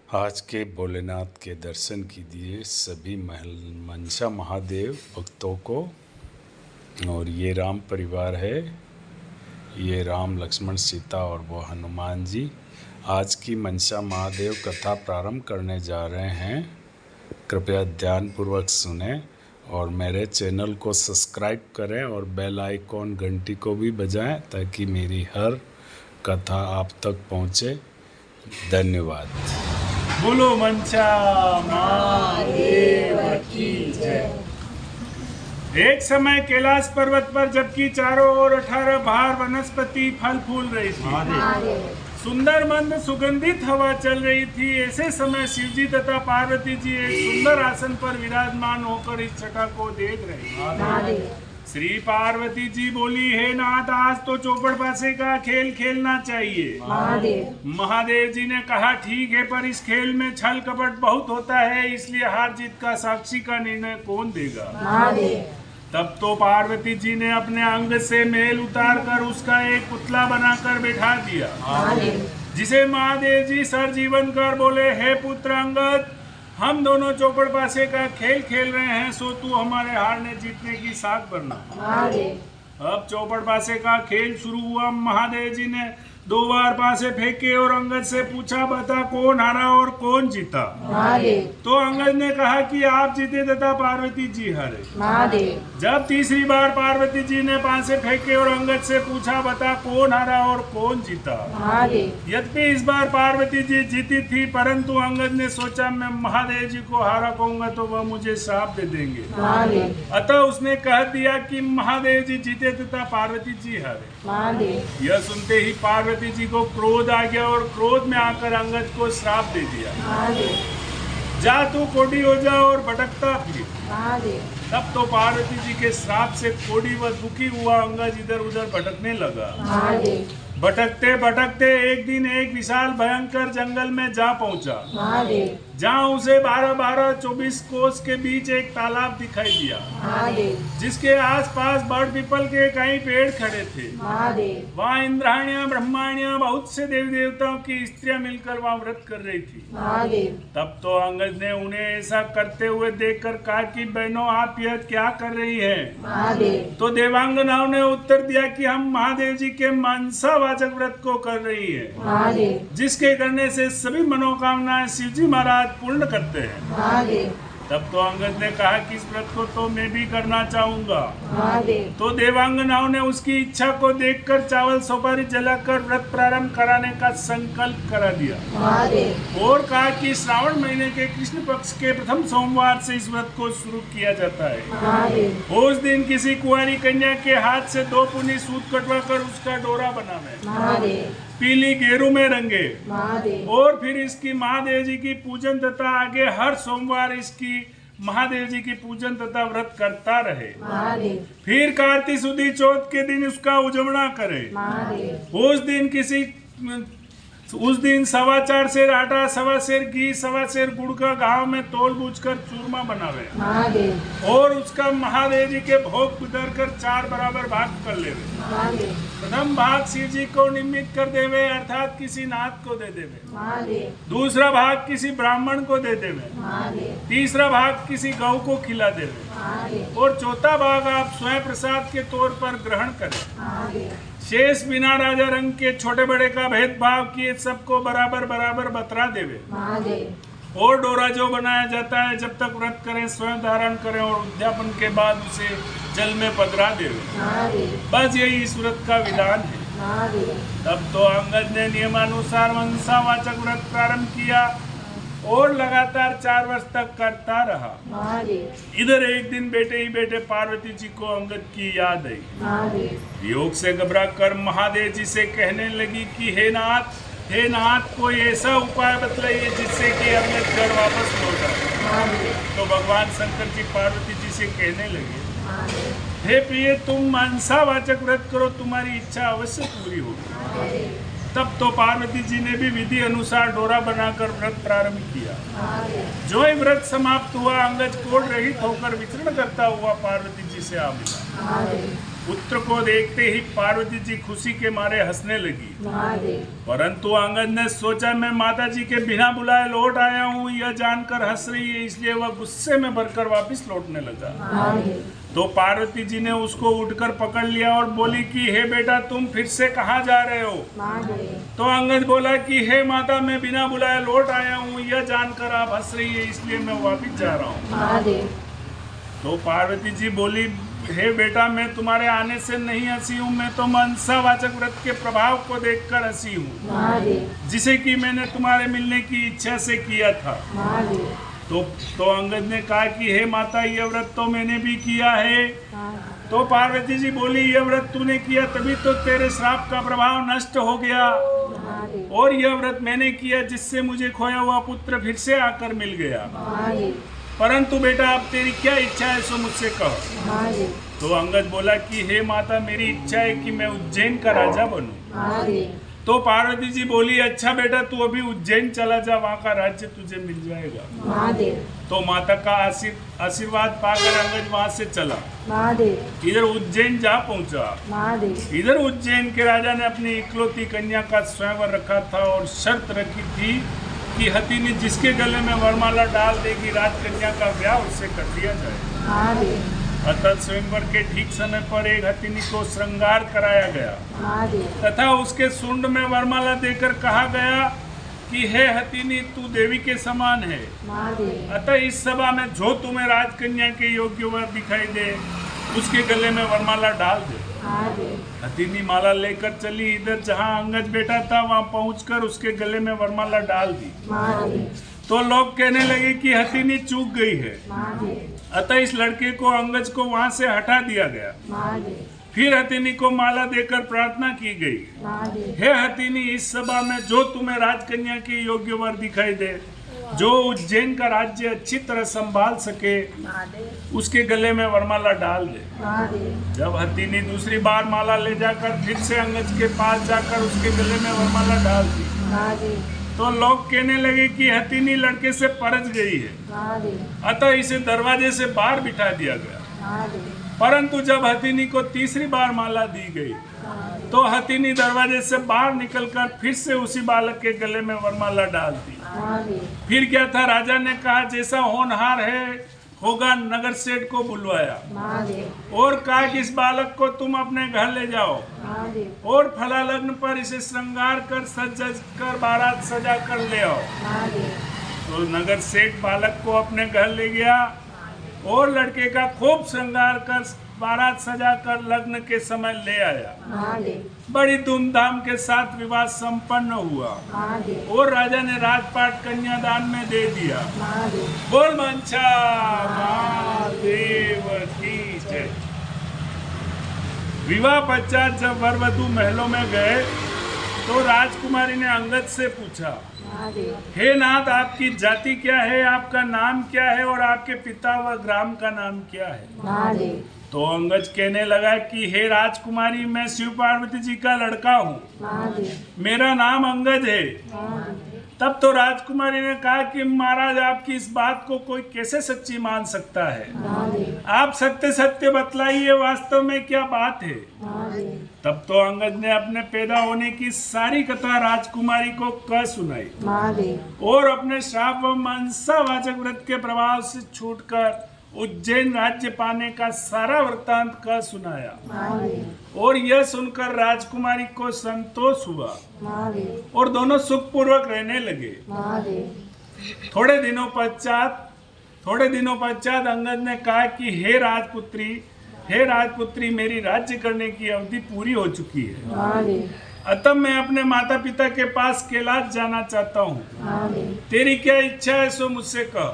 आज के भोलेनाथ के दर्शन कीजिए सभी मनसा महादेव भक्तों को। और ये राम परिवार है, ये राम लक्ष्मण सीता और वो हनुमान जी। आज की मनसा महादेव कथा प्रारंभ करने जा रहे हैं, कृपया ध्यानपूर्वक सुने और मेरे चैनल को सब्सक्राइब करें और बेल आइकॉन घंटी को भी बजाएं ताकि मेरी हर कथा आप तक पहुंचे। धन्यवाद। बोलो मनसा महादेव की जय। एक समय कैलाश पर्वत पर जबकि चारों ओर 18 बहार वनस्पति फल फूल रही थी, सुंदर मंद सुगंधित हवा चल रही थी। ऐसे समय शिवजी तथा पार्वती जी एक सुंदर आसन पर विराजमान होकर इस छटा को देख रहे थे। श्री पार्वती जी बोली, हे नाथ, आज तो चौपड़ पासे का खेल खेलना चाहिए। महादेव जी ने कहा, ठीक है, पर इस खेल में छल कपट बहुत होता है, इसलिए हार जीत का साक्षी का निर्णय कौन देगा? तब तो पार्वती जी ने अपने अंग से मेल उतार कर उसका एक पुतला बनाकर बैठा दिया, जिसे महादेव जी सर जीवन कर बोले, हे पुत्र अंगद, हम दोनों चौपड़ पासे का खेल खेल रहे हैं, सो तू हमारे हारने जीतने की साख भरना। अब चौपड़ पासे का खेल शुरू हुआ। महादेव जी ने 2 बार पासे फेंके और अंगद से पूछा, बता कौन हारा और कौन जीता? तो अंगद ने कहा कि आप जीते तथा पार्वती जी हारे। जब तीसरी बार पार्वती जी ने पासे फेंके और अंगद से पूछा, बता कौन हारा और कौन जीता? यद्यपि इस बार पार्वती जी जीती थी, परंतु अंगद ने सोचा, मैं महादेव जी को हारा कहूंगा तो वह मुझे श्राप दे देंगे। अतः उसने कह दिया कि महादेव जी जीते तथा पार्वती जी हारे। यह सुनते ही पार्वती जी को क्रोध आ गया और क्रोध में आकर अंगद को श्राप दे दिया, जा तू कोढ़ी हो जा और भटकता फिर। तब तो पार्वती जी के श्राप से कोढ़ी व दुखी हुआ अंगद इधर उधर भटकने लगा। भटकते भटकते एक दिन एक विशाल भयंकर जंगल में जा पहुंचा, जहाँ उसे 12-12-24 कोस के बीच एक तालाब दिखाई दिया, जिसके आसपास बड़ पीपल के कई पेड़ खड़े थे। वहाँ इंद्राणियां ब्रह्माणियां बहुत से देवी देवताओं की स्त्रियां मिलकर वहाँ व्रत कर रही थी। तब तो अंगद ने उन्हें ऐसा करते हुए देखकर कहा कि बहनों, आप यह क्या कर रही हैं? तो देवांगनाओं ने उत्तर दिया कि हम महादेव जी के मनसा वाचक व्रत को कर रही है, जिसके करने से सभी मनोकामनाएं शिवजी महाराज पूर्ण करते हैं। तब तो अंगद ने कहा कि इस व्रत को तो मैं भी करना चाहूंगा। तो देवांगनाओं ने उसकी इच्छा को देखकर चावल सुपारी जलाकर व्रत प्रारंभ कराने का संकल्प करा दिया और कहा कि श्रावण महीने के कृष्ण पक्ष के प्रथम सोमवार से इस व्रत को शुरू किया जाता है। उस दिन किसी कुंवारी कन्या के हाथ से 2 पुनी सूत कटवा कर उसका डोरा बनावे, पीली गेरू में रंगे और फिर इसकी महादेव जी की पूजन तथा आगे हर सोमवार इसकी महादेव जी की पूजन तथा व्रत करता रहे। फिर कार्तिक सुदी चौथ के दिन उसका उजवना करे। उस दिन 4.25 सेर आटा, 1.25 सेर घी, 1.25 सेर गुड़ का गांव में तोल बूझ कर चूरमा बनावे और उसका महादेव जी के भोग उधर कर 4 बराबर भाग कर लेवे। प्रथम भाग शिव जी को निमित्त कर देवे, अर्थात किसी नाथ को दे देवे। दूसरा भाग किसी ब्राह्मण को दे देवे। तीसरा भाग किसी गौ को खिला देवे और चौथा भाग आप स्वयं प्रसाद के तौर पर ग्रहण करें। शेष बिना राजा रंग के छोटे बड़े का भेदभाव किए सबको बराबर बराबर बतरा देवे और डोरा जो बनाया जाता है जब तक व्रत करें स्वयं धारण करें और उद्यापन के बाद उसे जल में पधरा देवे। बस यही इस व्रत का विधान है। तब तो अंगद ने नियमानुसार मनसा वाचक व्रत प्रारंभ किया और लगातार 4 वर्ष तक करता रहा। इधर एक दिन बैठे ही बैठे पार्वती जी को अंगद की याद आई। योग से घबरा कर महादेव जी से कहने लगी कि हे नाथ, कोई ऐसा उपाय बतलाइए जिससे कि अंगद घर वापस लौट आए। तो भगवान शंकर जी पार्वती जी से कहने लगे, हे प्रिय, तुम मनसा वाचक व्रत करो, तुम्हारी इच्छा अवश्य पूरी होगी। तब तो पार्वती जी ने भी विधि अनुसार डोरा बनाकर व्रत प्रारंभ किया। जो ही व्रत समाप्त हुआ, अंगद कोढ़ रहित होकर विचरण करता हुआ पार्वती जी से आ मिला। पुत्र को देखते ही पार्वती जी खुशी के मारे हंसने लगी। परंतु अंगद ने सोचा मैं माता जी के बिना बुलाए लौट आया हूँ, यह जानकर हंस रही है, इसलिए वह गुस्से में भरकर वापस लौटने लगा। तो पार्वती जी ने उसको उठकर पकड़ लिया और बोली कि हे बेटा तुम फिर से कहाँ जा रहे हो? तो अंगद बोला कि हे माता मैं बिना बुलाए लौट आया हूँ, यह जानकर आप हंस रही है, इसलिए मैं वापस जा रहा हूँ। तो पार्वती जी बोली हे बेटा मैं तुम्हारे आने से नहीं हंसी हूँ, मैं तो मनसावाचक व्रत के प्रभाव को देखकर हंसी हूँ, जिसे कि मैंने तुम्हारे मिलने की इच्छा से किया था। तो अंगद ने कहा कि हे माता यह व्रत तो मैंने भी किया है। तो पार्वती जी बोली यह व्रत तूने किया तभी तो तेरे श्राप का प्रभाव नष्ट हो गया, और यह व्रत मैंने किया जिससे मुझे खोया हुआ पुत्र फिर से आकर मिल गया। परंतु बेटा अब तेरी क्या इच्छा है सो मुझसे कहो। तो अंगद बोला कि हे माता मेरी इच्छा है कि मैं उज्जैन का राजा बनूं। तो पार्वती जी बोली अच्छा बेटा तू अभी उज्जैन चला जा, वहाँ का राज्य तुझे मिल जाएगा। तो माता का आशीर्वाद पाकर अंगद वहाँ से चला, इधर उज्जैन जा पहुँचा। इधर उज्जैन के राजा ने अपनी इकलौती कन्या का स्वयंवर रखा था और शर्त रखी थी कि हथिनी जिसके गले में वरमाला डाल देगी राजकन्या का ब्याह उससे कर दिया जाए। अतः स्वयंवर के ठीक समय पर एक हथिनी को श्रृंगार कराया गया तथा उसके सुंड में वरमाला देकर कहा गया कि हे हथिनी तू देवी के समान है, अतः इस सभा में जो तुम्हें राजकन्या के योग्य वर दिखाई दे उसके गले में वरमाला डाल दे। हथिनी माला लेकर चली, इधर जहाँ अंगद बैठा था वहाँ पहुंचकर उसके गले में वरमाला डाल दी। तो लोग कहने लगे कि हथिनी चूक गई है, अतः इस लड़के को अंगद को वहाँ से हटा दिया गया। फिर हथिनी को माला देकर प्रार्थना की गई, हे हथिनी इस सभा में जो तुम्हें राजकन्या के योग्य वर दिखाई दे, जो उज्जैन का राज्य अच्छी तरह संभाल सके, उसके गले में वरमाला डाल दे। जब हथिनी दूसरी बार माला ले जाकर फिर से अंगद के पास जाकर उसके गले में वरमाला डाल दी, तो लोग कहने लगे कि हथिनी लड़के से परच गई है, अतः इसे दरवाजे से बाहर बिठा दिया गया। परंतु जब हथिनी को तीसरी बार माला दी गई तो हथिनी दरवाजे से बाहर निकलकर फिर से उसी बालक के गले में वरमाला डाल दी। फिर क्या था, राजा ने कहा जैसा होनहार है होगा, नगर सेठ को बुलवाया और कहा कि इस बालक को तुम अपने घर ले जाओ और फला लग्न पर इसे श्रृंगार कर सज कर बारात सजा कर ले आओ। तो नगर सेठ बालक को अपने घर ले गया और लड़के का खूब श्रृंगार कर बारात सजा कर लग्न के समय ले आया। बड़ी धूमधाम के साथ विवाह संपन्न हुआ और राजा ने राजपाट कन्यादान में दे दिया। बोल मंचा महादेव की जय। विवाह पश्चात जब वर वधू महलों में गए तो राजकुमारी ने अंगद से पूछा, हे नाथ आपकी जाति क्या है, आपका नाम क्या है और आपके पिता व ग्राम का नाम क्या है? तो अंगद कहने लगा कि हे राजकुमारी मैं शिव पार्वती जी का लड़का हूँ, मेरा नाम अंगद है। तब तो राजकुमारी ने कहा कि महाराज आपकी इस बात को कोई कैसे सच्ची मान सकता है, आप सत्य सत्य बतलाइए वास्तव में क्या बात है। तब तो अंगद ने अपने पैदा होने की सारी कथा राजकुमारी को कह सुनाई और अपने श्राप व मनसावाचक व्रत के प्रभाव से छूटकर उज्जैन राज्य पाने का सारा वृत्तांत कह सुनाया। और यह सुनकर राजकुमारी को संतोष हुआ और दोनों सुखपूर्वक रहने लगे। थोड़े दिनों पश्चात अंगद ने कहा कि हे राजपुत्री मेरी राज्य करने की अवधि पूरी हो चुकी है, अतः मैं अपने माता पिता के पास कैलाश जाना चाहता हूँ, तेरी क्या इच्छा है सो मुझसे कह।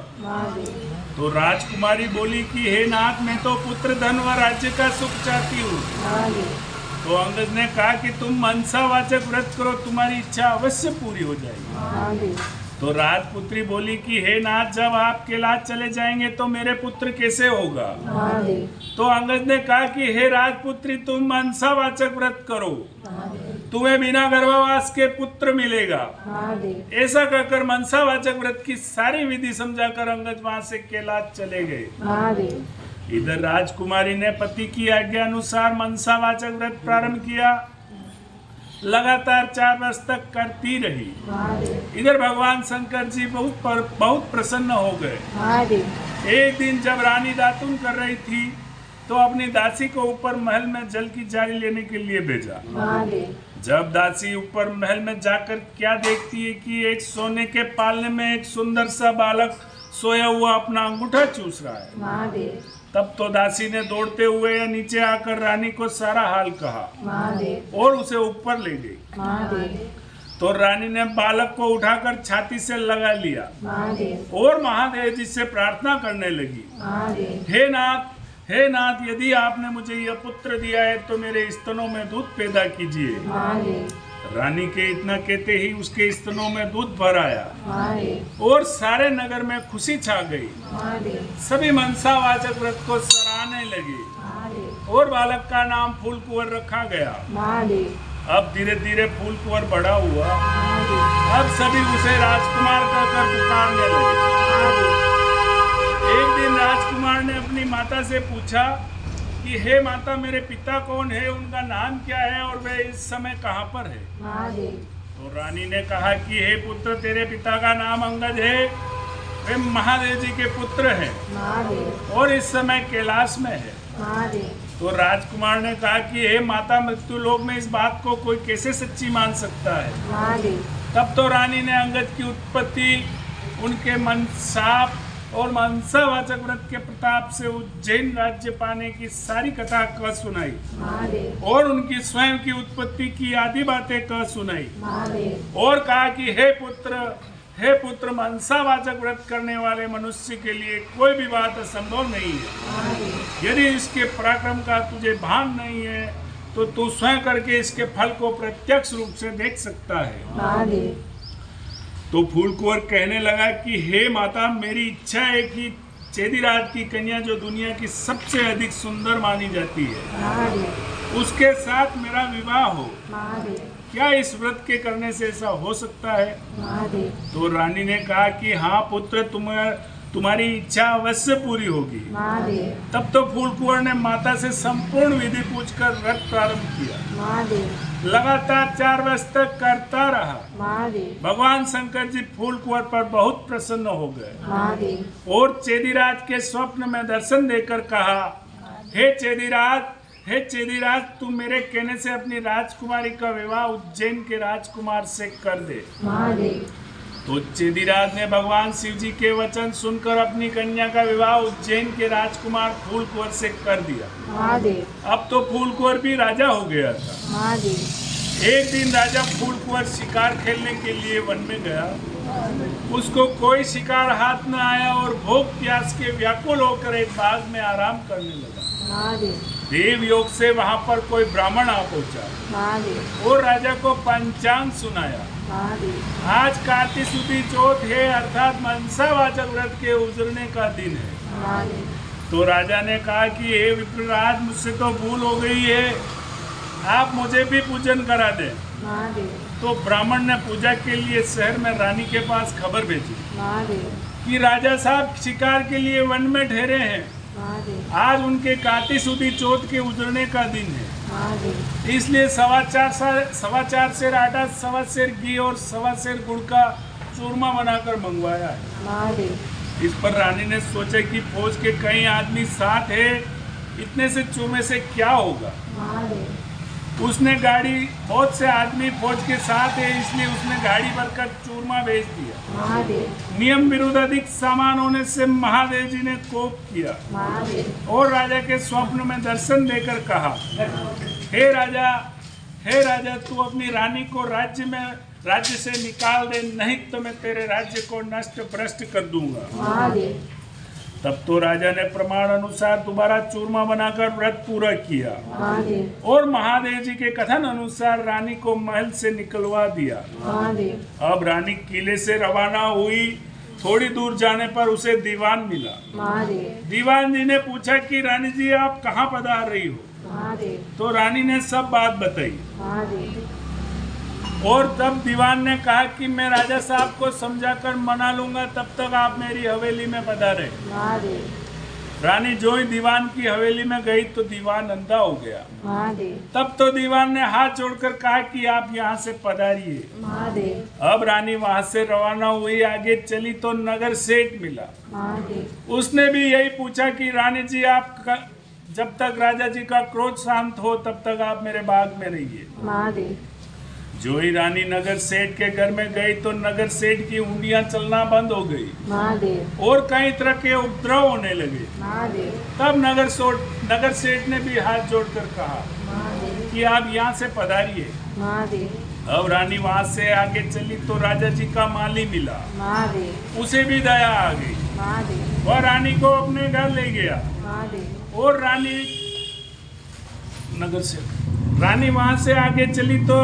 तो राजकुमारी बोली कि हे नाथ मैं तो पुत्र धन व राज्य का सुख चाहती हूँ। तो अंगद ने कहा कि तुम मनसावाचक व्रत करो, तुम्हारी इच्छा अवश्य पूरी हो जाएगी। तो राजपुत्री बोली कि हे नाथ जब आप कैलाश चले जाएंगे तो मेरे पुत्र कैसे होगा? तो अंगद ने कहा कि हे राजपुत्री तुम मनसावाचक व्रत करो, तुम्हें बिना गर्भवास के पुत्र मिलेगा। ऐसा कहकर मनसावाचक व्रत की सारी विधि समझाकर अंगद वहां से कैलाश चले गए। इधर राजकुमारी ने पति की आज्ञा अनुसार मनसावाचक व्रत प्रारंभ किया, लगातार 4 वर्ष तक करती रही। इधर भगवान शंकर जी बहुत प्रसन्न हो गए। एक दिन जब रानी दातुन कर रही थी तो अपनी दासी को ऊपर महल में जल की जारी लेने के लिए भेजा। जब दासी ऊपर महल में जाकर क्या देखती है कि एक सोने के पालने में एक सुंदर सा बालक सोया हुआ अपना अंगूठा चूस रहा है। तब तो दासी ने दौड़ते हुए नीचे आकर रानी को सारा हाल कहा और उसे ऊपर ले गई। तो रानी ने बालक को उठाकर छाती से लगा लिया और महादेव जी से प्रार्थना करने लगी, हे नाथ, यदि आपने मुझे यह पुत्र दिया है तो मेरे स्तनों में दूध पैदा कीजिए। रानी के इतना कहते ही उसके स्तनों में दूध भर आया और सारे नगर में खुशी छा गई। सभी मनसावाचक व्रत को सराहने लगे और बालक का नाम फूल कुंवर रखा गया। अब धीरे धीरे फूल कुंवर बड़ा हुआ। अब सभी उसे राजकुमार कहकर पुकारने लगे। एक दिन राजकुमार ने अपनी माता से पूछा कि हे माता, मेरे पिता कौन है, उनका नाम क्या है और वे इस समय कहाँ पर है? तो रानी ने कहा कि हे पुत्र, तेरे पिता का नाम अंगद है, वे महादेव जी के पुत्र हैं और इस समय कैलाश में है। तो राजकुमार ने कहा कि हे माता, मृत्यु लोक में इस बात को कोई कैसे सच्ची मान सकता है? तब तो रानी ने अंगद की उत्पत्ति, उनके मनसाप और मनसावाचक व्रत के प्रताप से उज्जैन राज्य पाने की सारी कथा कह सुनाई और उनकी स्वयं की उत्पत्ति की आदि बातें कह सुनाई और कहा कि हे पुत्र, मनसावाचक व्रत करने वाले मनुष्य के लिए कोई भी बात असंभव नहीं है। यदि इसके पराक्रम का तुझे भान नहीं है तो तू स्वयं करके इसके फल को प्रत्यक्ष रूप से देख सकता है। तो फूल कुंवर कहने लगा कि हे माता, मेरी इच्छा है कि चेदीराज की कन्या, जो दुनिया की सबसे अधिक सुंदर मानी जाती है, उसके साथ मेरा विवाह हो। क्या इस व्रत के करने से ऐसा हो सकता है? तो रानी ने कहा कि हाँ पुत्र, तुम्हारी इच्छा अवश्य पूरी होगी। तब तो फूल कुंवर ने माता से संपूर्ण विधि पूछकर व्रत प्रारंभ किया। लगातार 4 वर्ष तक करता रहा। भगवान शंकर जी फूल कुंवर पर बहुत प्रसन्न हो गए और चेदीराज के स्वप्न में दर्शन देकर कहा, हे चेदीराज, तू मेरे कहने से अपनी राजकुमारी का विवाह उज्जैन के राजकुमार से कर दे। तो चेदीराज ने भगवान शिव जी के वचन सुनकर अपनी कन्या का विवाह उज्जैन के राजकुमार फूल कुंवर से कर दिया। अब तो फूल कुंवर भी राजा हो गया था। एक दिन राजा फूल कुंवर शिकार खेलने के लिए वन में गया। उसको कोई शिकार हाथ न आया और भूख प्यास के व्याकुल होकर एक बाग में आराम करने लगा। देव योग से वहां पर कोई ब्राह्मण आ पहुंचा और राजा को पंचांग सुनाया। आज कार्तिक शुक्ल चौथ है, अर्थात मनसावाचक व्रत के उजरने का दिन है। तो राजा ने कहा कि हे विप्रराज, मुझसे तो भूल हो गई है, आप मुझे भी पूजन करा दें। तो ब्राह्मण ने पूजा के लिए शहर में रानी के पास खबर भेजी कि राजा साहब शिकार के लिए वन में ठहरे हैं। आज उनके कार्तिक शुक्ल चौथ के उजरने का दिन है, इसलिए 4.25 सेर आटा, 1.25 सेर घी और 1.25 सेर गुड़ का चूरमा बनाकर मंगवाया है। इस पर रानी ने सोचा कि फौज के कई आदमी साथ है, इतने से चूरमे से क्या होगा। उसने बहुत से आदमी फौज के साथ है, इसलिए उसने गाड़ी भरकर चूरमा भेज दिया। नियम विरुद्ध अधिक सामान होने से महादेव जी ने कोप किया और राजा के स्वप्न में दर्शन देकर कहा, हे राजा, तू अपनी रानी को राज्य से निकाल दे, नहीं तो मैं तेरे राज्य को नष्ट भ्रष्ट कर दूंगा। तब तो राजा ने प्रमाण अनुसार दोबारा चूरमा बनाकर व्रत पूरा किया और महादेव जी के कथन अनुसार रानी को महल से निकलवा दिया। अब रानी किले से रवाना हुई। थोड़ी दूर जाने पर उसे दीवान मिला। दीवान जी ने पूछा कि रानी जी, आप कहाँ पधार रही हो? तो रानी ने सब बात बताई और तब दीवान ने कहा कि मैं राजा साहब को समझाकर मना लूंगा, तब तक आप मेरी हवेली में पधारे। रानी जो ही दीवान की हवेली में गई तो दीवान अंधा हो गया। महादेव। तब तो दीवान ने हाथ जोड़कर कहा कि आप यहाँ से पधारिए। महादेव। अब रानी वहां से रवाना हुई, आगे चली तो नगर सेठ मिला। महादेव। उसने भी यही पूछा कि रानी जी आप जब तक राजा जी का क्रोध शांत हो तब तक आप मेरे बाग में रहिए। महादेव। जो ही रानी नगर सेठ के घर में गई तो नगर सेठ की उंगलियां चलना बंद हो गई। महादेव। और कई तरह के उपद्रव होने लगे। महादेव। तब नगर सेठ ने भी हाथ जोड़कर कहा कि आप यहाँ से पधारिए। महादेव। अब रानी वहां से आगे चली तो राजा जी का माली मिला। महादेव। उसे भी दया आ गई। महादेव। वह रानी को अपने घर ले गया। महादेव। और रानी वहां से आगे चली तो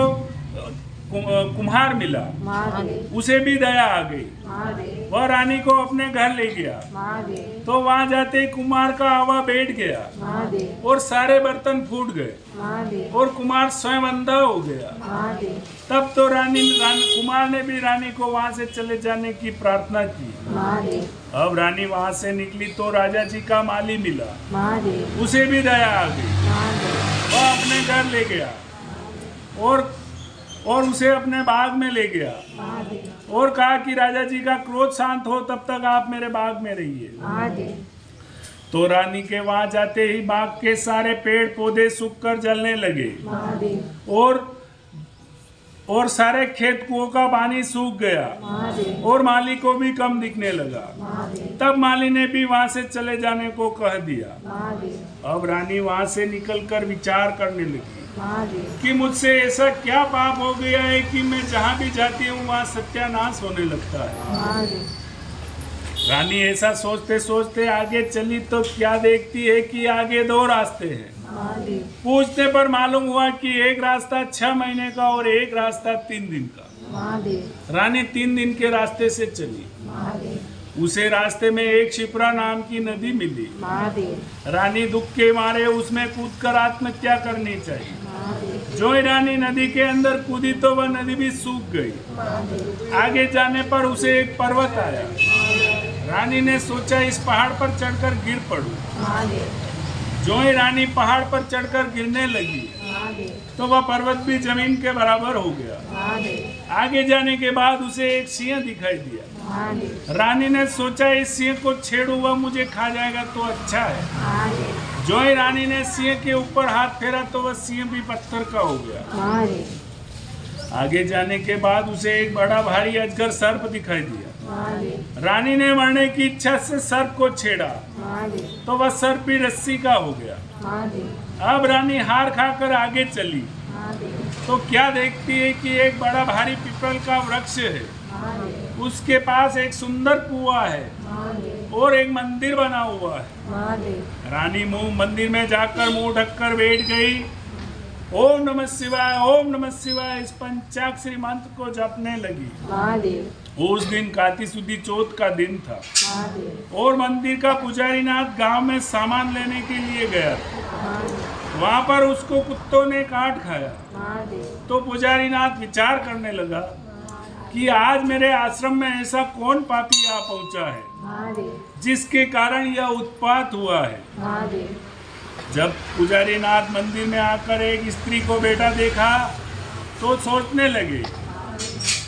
कुम्हार मिला। महादेव। उसे भी दया आ गई। महादेव। वह रानी को अपने घर ले गया। महादेव। तो वहां जाते ही कुम्हार का हवा बैठ गया। महादेव। और सारे बर्तन फूट गए। महादेव। और कुम्हार स्वयं अंधा हो गया। महादेव। तब तो कुम्हार ने भी रानी को वहां से चले जाने की प्रार्थना की। महादेव। अब रानी वहां से निकली तो राजा जी का माली मिला। महादेव। उसे भी दया आ गई। महादेव। वह अपने घर ले गया और उसे अपने बाग में ले गया। महादेव। और कहा कि राजा जी का क्रोध शांत हो तब तक आप मेरे बाग में रहिए। महादेव। तो रानी के वहां जाते ही बाग के सारे पेड़ पौधे सूखकर जलने लगे। महादेव। और सारे खेत कुओं का पानी सूख गया। महादेव। और माली को भी कम दिखने लगा। महादेव। तब माली ने भी वहां से चले जाने को कह दिया। महादेव। अब रानी वहां से निकलकर विचार करने लगी महादेव। कि मुझसे ऐसा क्या पाप हो गया है कि मैं जहाँ भी जाती हूँ वहाँ सत्यानाश होने लगता है। महादेव। रानी ऐसा सोचते सोचते आगे चली तो क्या देखती है कि आगे 2 रास्ते हैं। महादेव। पूछने पर मालूम हुआ कि एक रास्ता 6 महीने का और एक रास्ता 3 दिन का। महादेव। रानी 3 दिन के रास्ते से चली। महादेव। उसे रास्ते में एक शिप्रा नाम की नदी मिली। महादेव। रानी दुख के मारे उसमें कूदकर आत्महत्या करनी चाहिए। महादेव। जो ही रानी नदी के अंदर कूदी तो वह नदी भी सूख गई। महादेव। आगे जाने पर उसे एक पर्वत आया। रानी ने सोचा इस पहाड़ पर चढ़कर गिर पड़ूं। महादेव। जो ही रानी पहाड़ पर चढ़कर गिरने लगी महादेव। तो वह पर्वत भी जमीन के बराबर हो गया। महादेव। आगे जाने के बाद उसे एक सिंह दिखाई दिया। महादेव। रानी ने सोचा इस सिंह को छेड़ू, वह मुझे खा जाएगा तो अच्छा है। महादेव। जो ही रानी ने सिंह के ऊपर हाथ फेरा तो वह सिंह भी पत्थर का हो गया। महादेव। आगे जाने के बाद उसे एक बड़ा भारी अजगर सर्प दिखाई दिया। महादेव। रानी ने मरने की इच्छा से सर्प को छेड़ा महादेव। तो वह सर्प भी रस्सी का हो गया। महादेव। अब रानी हार खाकर आगे चली महादेव। तो क्या देखती है कि एक बड़ा भारी पीपल का वृक्ष है। महादेव। उसके पास एक सुंदर कुआं है महादेव। और एक मंदिर बना हुआ है। महादेव। रानी मंदिर में जाकर मुंह ढककर बैठ गई। ओम नमः शिवाय, ओम नमः शिवाय इस पंचाक्षरी मंत्र को जपने लगी। महादेव। उस दिन कार्तिक सुदी चौथ का दिन था। महादेव। और मंदिर का पुजारी नाथ गांव में सामान लेने के लिए गया था। महादेव। वहां पर उसको कुत्तों ने काट खाया। महादेव। तो पुजारी नाथ विचार करने लगा कि आज मेरे आश्रम में ऐसा कौन पापी आ पहुंचा है महादेव। जिसके कारण यह उत्पात हुआ है। महादेव। जब पुजारी नाथ मंदिर में आकर एक स्त्री को बैठा देखा तो सोचने लगे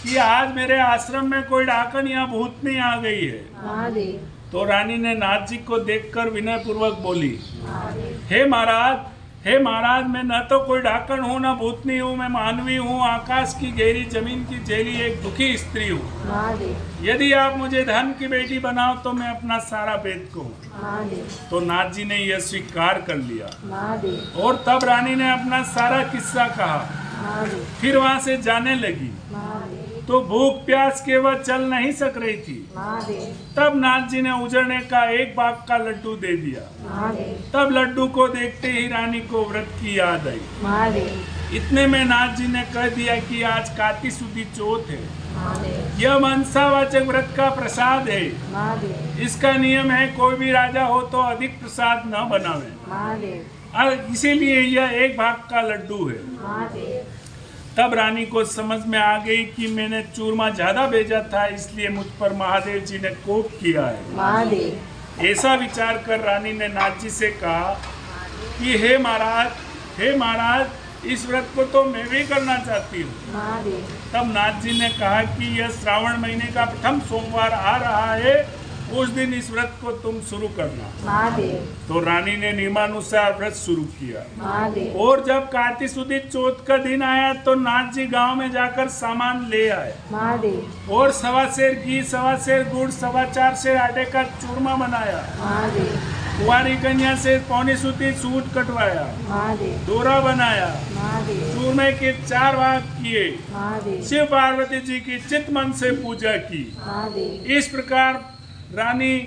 कि आज मेरे आश्रम में कोई डाकन या भूतनी आ गई है। महादेव। तो रानी ने नाथ जी को देखकर विनय पूर्वक बोली, महादेव। हे महाराज मैं न तो कोई डाकन हूँ न भूतनी हूँ, मैं मानवी हूँ, आकाश की गहरी जमीन की जेली एक दुखी स्त्री हूँ। महादेव। यदि आप मुझे धन की बेटी बनाओ तो मैं अपना सारा भेद कहूँ। महादेव। तो नाथ जी ने यह स्वीकार कर लिया। महादेव। और तब रानी ने अपना सारा किस्सा कहा। महादेव। फिर वहां से जाने लगी महादेव। तो भूख प्यास के वह चल नहीं सक रही थी। महादेव। तब नाथ जी ने उजड़ने का एक बाग का लड्डू दे दिया। महादेव। तब लड्डू को देखते ही रानी को व्रत की याद आई। महादेव। इतने में नाथ जी ने कह दिया कि आज कार्तिक सुदी चौथ है। महादेव। यह मनसावाचक व्रत का प्रसाद है। महादेव। इसका नियम है कोई भी राजा हो तो अधिक प्रसाद न बनावे। महादेव। और इसीलिए यह एक भाग का लड्डू है। महादेव। तब रानी को समझ में आ गई कि मैंने चूरमा ज्यादा भेजा था, इसलिए मुझ पर महादेव जी ने कोप किया है। महादेव। ऐसा विचार कर रानी ने नाथ जी से कहा कि हे महाराज, इस व्रत को तो मैं भी करना चाहती हूँ। महादेव। तब नाथ जी ने कहा कि यह श्रावण महीने का प्रथम सोमवार आ रहा है, उस दिन इस व्रत को तुम शुरू करना। महादेव। तो रानी ने नियमानुसार व्रत शुरू किया। महादेव। और जब कार्तिक सुदी चौथ का दिन आया तो नाथ जी गांव में जाकर सामान ले आए। महादेव। और 1.25 सेर घी, 1.25 सेर गुड़, 4.25 सेर आटे का चूरमा बनाया। महादेव। कुंवारी कन्या से पौनी सूती सूट कटवाया। महादेव। डोरा बनाया। महादेव। चूरमे के 4 भाग किए। महादेव। शिव पार्वती जी की चित मन से पूजा की। महादेव। इस प्रकार रानी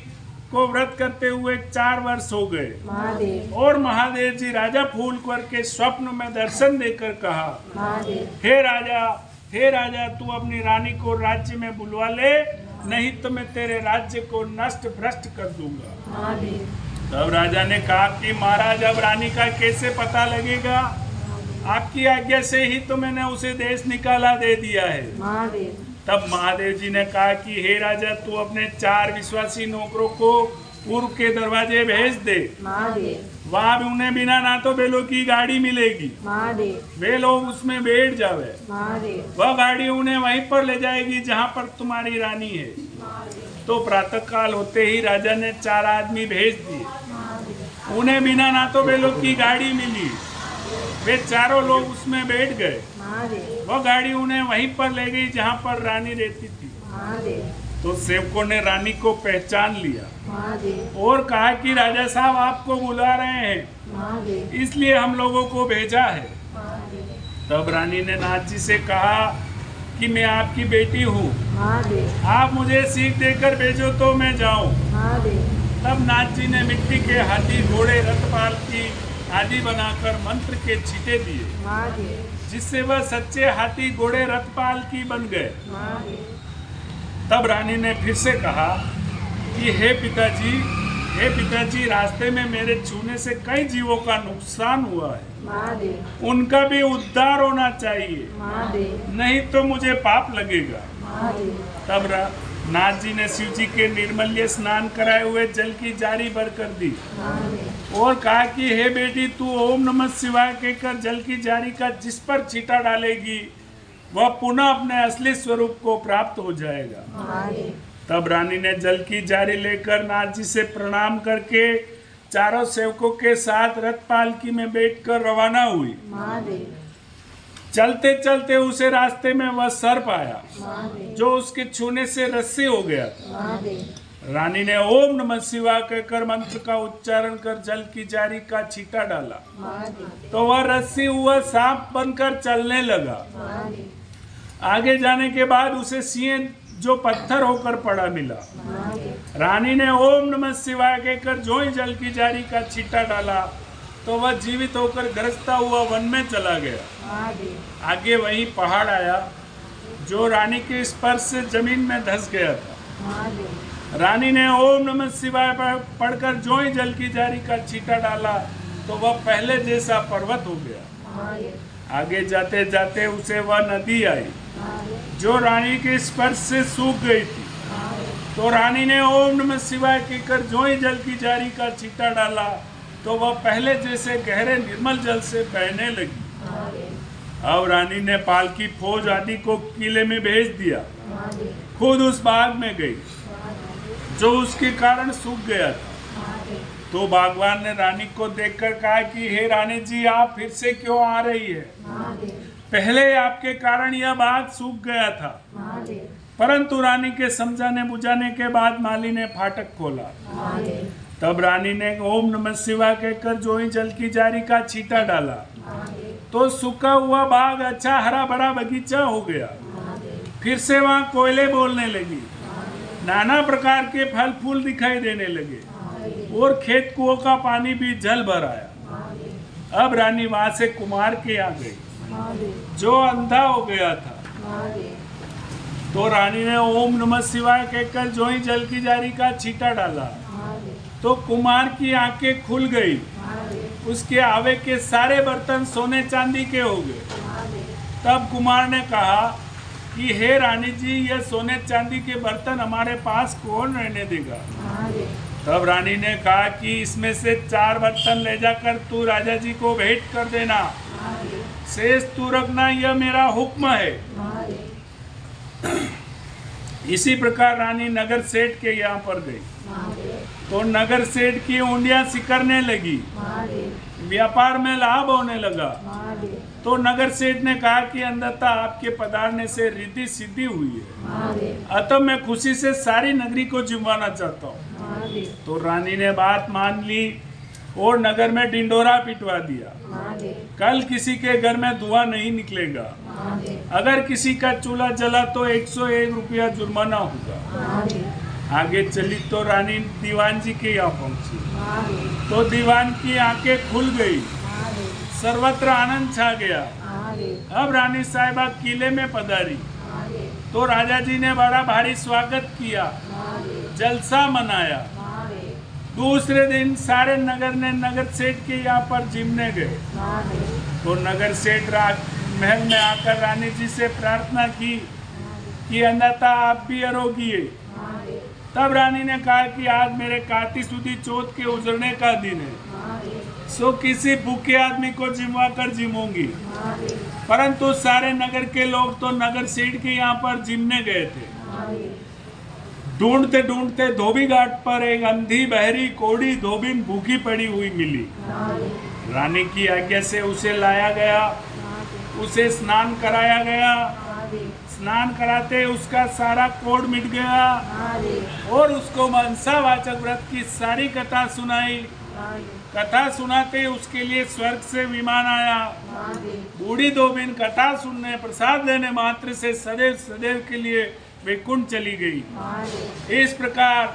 को व्रत करते हुए 4 वर्ष हो गए। महादेव। और महादेव जी राजा फूलकुंवर के स्वप्न में दर्शन देकर कहा, महादेव। हे राजा, तू अपनी रानी को राज्य में बुलवा ले, नहीं तो मैं तेरे राज्य को नष्ट भ्रष्ट कर दूंगा। महादेव। तब राजा ने कहा कि महाराज, अब रानी का कैसे पता लगेगा? आपकी आज्ञा से ही तो मैंने उसे देश निकाला दे दिया है। महादेव। तब महादेव जी ने कहा कि हे राजा, तू अपने 4 विश्वासी नौकरों को पूर्व के दरवाजे भेज दे। महादेव। वहाँ भी उन्हें बिना ना तो बैलों की गाड़ी मिलेगी। महादेव। वे लोग उसमें बैठ जावे। महादेव। वह गाड़ी उन्हें वहीं पर ले जाएगी जहाँ पर तुम्हारी रानी है। तो प्रातः काल होते ही राजा ने 4 आदमी भेज दिए। उन्हें बिना ना तो बैलों की गाड़ी मिली। वे चारों लोग उसमें बैठ गए। महादेव। वह गाड़ी उन्हें वहीं पर ले गई जहाँ पर रानी रहती थी। महादेव। तो सेवकों ने रानी को पहचान लिया महादेव। और कहा कि राजा साहब आपको बुला रहे हैं, महादेव। इसलिए हम लोगों को भेजा है। तब रानी ने नाथ जी से कहा कि मैं आपकी बेटी हूँ, महादेव। आप मुझे सीख देकर भेजो तो मैं जाऊँ। महादेव। तब नाथ जी ने मिट्टी के हाथी, घोड़े, रथपाल की आदि बनाकर मंत्र के छींटे दिए, महादेव। जिससे वह सच्चे हाथी, घोड़े, रथपाल की बन गए। महादेव। तब रानी ने फिर से कहा कि हे पिताजी, रास्ते में मेरे छूने से कई जीवों का नुकसान हुआ है। महादेव। उनका भी उद्धार होना चाहिए, महादेव। नहीं तो मुझे पाप लगेगा। महादेव। तब नाथ जी ने शिव जी के निर्मल्य स्नान कराए हुए जल की जारी भर कर दी और कहा कि हे बेटी, तू ओम नमः शिवाय कहकर जल की जारी का जिस पर छींटा डालेगी वह पुनः अपने असली स्वरूप को प्राप्त हो जाएगा। महादेव। तब रानी ने जल की जारी लेकर नाथ जी से प्रणाम करके चारों सेवकों के साथ रथ पालकी में बैठकर रवाना हुई। महादेव। चलते चलते उसे रास्ते में वह सर्प आया महादेव। जो उसके छूने से रस्सी हो गया था। महादेव। रानी ने ओम नमः शिवाय कहकर मंत्र का उच्चारण कर जल की जारी का छींटा डाला महादेव। तो वह रस्सी हुआ सांप बनकर चलने लगा। महादेव। आगे जाने के बाद उसे सिंह जो पत्थर होकर पड़ा मिला। महादेव। रानी ने ओम नमः शिवाय कहकर जो ही जल की जारी का छींटा डाला तो वह जीवित होकर गरजता हुआ वन में चला गया। महादेव। आगे वही पहाड़ आया जो रानी के स्पर्श से जमीन में धंस गया था। महादेव। रानी ने ओम नमः शिवाय पढ़कर जो ही जल की जारी का छींटा डाला तो वह पहले जैसा पर्वत हो गया। महादेव। आगे जाते जाते उसे वह नदी आई महादेव। जो रानी के स्पर्श से सूख गई थी। तो रानी ने ओम नमः शिवाय कहकर जो ही जल की जारी का छींटा डाला तो वह पहले जैसे गहरे निर्मल जल से बहने लगी। महादेव। अब रानी ने पालकी फौज आदि को किले में भेज दिया। महादेव। खुद उस बाग में गई जो उसके कारण सूख गया था। महादेव। तो बागवान ने रानी को देखकर कहा कि हे रानी जी, आप फिर से क्यों आ रही है? महादेव। पहले आपके कारण यह बाग सूख गया था। महादेव। परंतु रानी के समझाने बुझाने के बाद माली ने फाटक खोला। महादेव। तब रानी ने ओम नमः शिवाय कहकर जो ही जल की जारी का छींटा डाला तो सूखा हुआ बाग अच्छा हरा भरा बगीचा हो गया। फिर से वहाँ कोयले बोलने लगी, नाना प्रकार के फल फूल दिखाई देने लगे और खेत कुओं का पानी भी जल भर आया। अब रानी वहाँ से कुमार के यहाँ गई जो अंधा हो गया था। तो रानी ने ओम नमः शिवाय कहकर जो ही जल की जारी का छींटा डाला तो कुमार की आंखें खुल गई। उसके आवे के सारे बर्तन सोने चांदी के हो गए। तब कुमार ने कहा कि हे रानी जी, यह सोने चांदी के बर्तन हमारे पास कौन रहने देगा? तब रानी ने कहा कि इसमें से 4 बर्तन ले जाकर तू राजा जी को भेंट कर देना, शेष तू रखना, यह मेरा हुक्म है। इसी प्रकार रानी नगर सेठ के यहाँ पर गई तो नगर सेठ की ऊँटियाँ सिकरने लगी, व्यापार में लाभ होने लगा। तो नगर सेठ ने कहा कि अंधता आपके पधारने से रिद्धि सिद्धि हुई है, अतः मैं खुशी से सारी नगरी को जिमवाना चाहता हूँ। तो रानी ने बात मान ली और नगर में डिंडोरा पिटवा दिया, कल किसी के घर में धुआं नहीं निकलेगा, अगर किसी का चूल्हा जला तो 101 रुपया जुर्माना होगा। आगे चली तो रानी दीवान जी के यहाँ पहुंची तो दीवान की आंखें खुल गई, सर्वत्र आनंद छा गया। अब रानी साहिबा किले में पधारी तो राजा जी ने बड़ा भारी स्वागत किया, जलसा मनाया। दूसरे दिन सारे नगर ने नगर सेठ के यहाँ पर जिमने गए तो नगर सेठ महल में आकर रानी जी से प्रार्थना की कि अंधता आप भी आरोगी है। तब रानी ने कहा कि आज मेरे कार्तिक सुदी चौथ के उजड़ने का दिन है, सो किसी भूखे आदमी को जिमवा कर जिमूंगी। परंतु सारे नगर के लोग तो नगर सेठ के यहाँ पर जिमने गए थे। ढूंढते ढूंढते धोबी घाट पर एक अंधी बहरी कोड़ी धोबिन भूखी पड़ी हुई मिली। रानी की आज्ञा से उसे लाया गया, उसे स्नान कराया गया। स्नान कराते उसका सारा कोढ़ मिट गया और उसको मनसावाचक व्रत की सारी कथा सुनाई। कथा सुनाते उसके लिए स्वर्ग से विमान आया। बूढ़ी धोबिन कथा सुनने प्रसाद लेने मात्र से सदैव सदैव के लिए वैकुंठ चली गई। इस प्रकार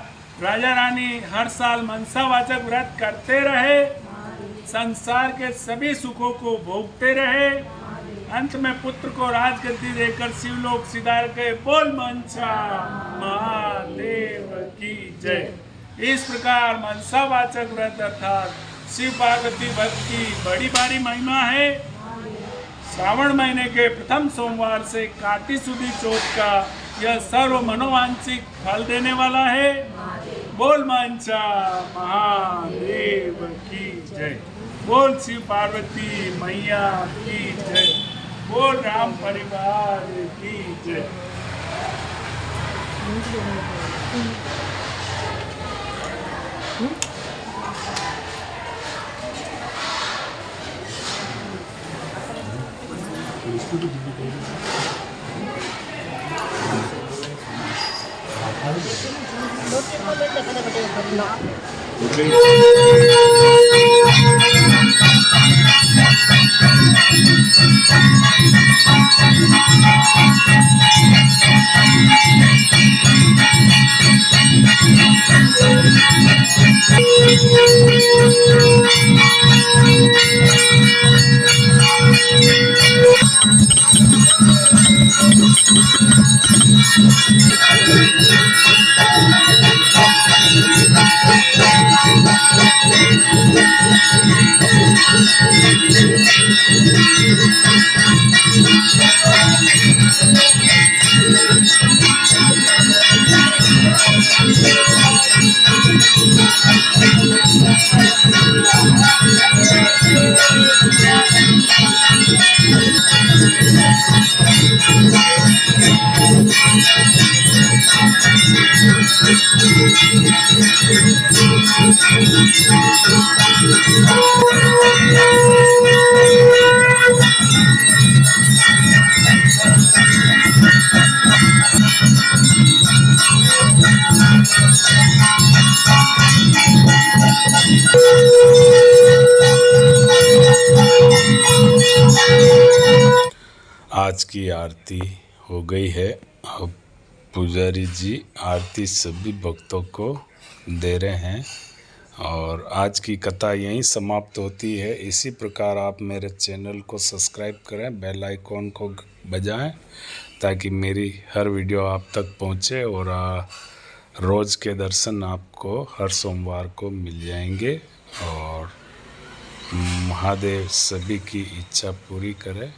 राजा रानी हर साल मनसावाचक व्रत करते रहे, संसार के सभी सुखों को भोगते रहे। अंत में पुत्र को राजगद्दी देकर शिवलोक सिधार गए। बोल मनसा महादेव की जय। इस प्रकार मनसावाचक व्रत अर्थात शिव पार्वती व्रत की बड़ी भारी महिमा है। श्रावण महीने के प्रथम सोमवार से कार्तिक सुदी चौथ का यह सर्व मनोवांछिक फल देने वाला है। बोल मनसा महादेव की जय। बोल शिव पार्वती मैया की जय। बोल राम परिवार की जय। आज की आरती हो गई है। अब पुजारी जी आरती सभी भक्तों को दे रहे हैं और आज की कथा यहीं समाप्त होती है। इसी प्रकार आप मेरे चैनल को सब्सक्राइब करें, बेल आइकॉन को बजाएं ताकि मेरी हर वीडियो आप तक पहुंचे और रोज़ के दर्शन आपको हर सोमवार को मिल जाएंगे। और महादेव सभी की इच्छा पूरी करे।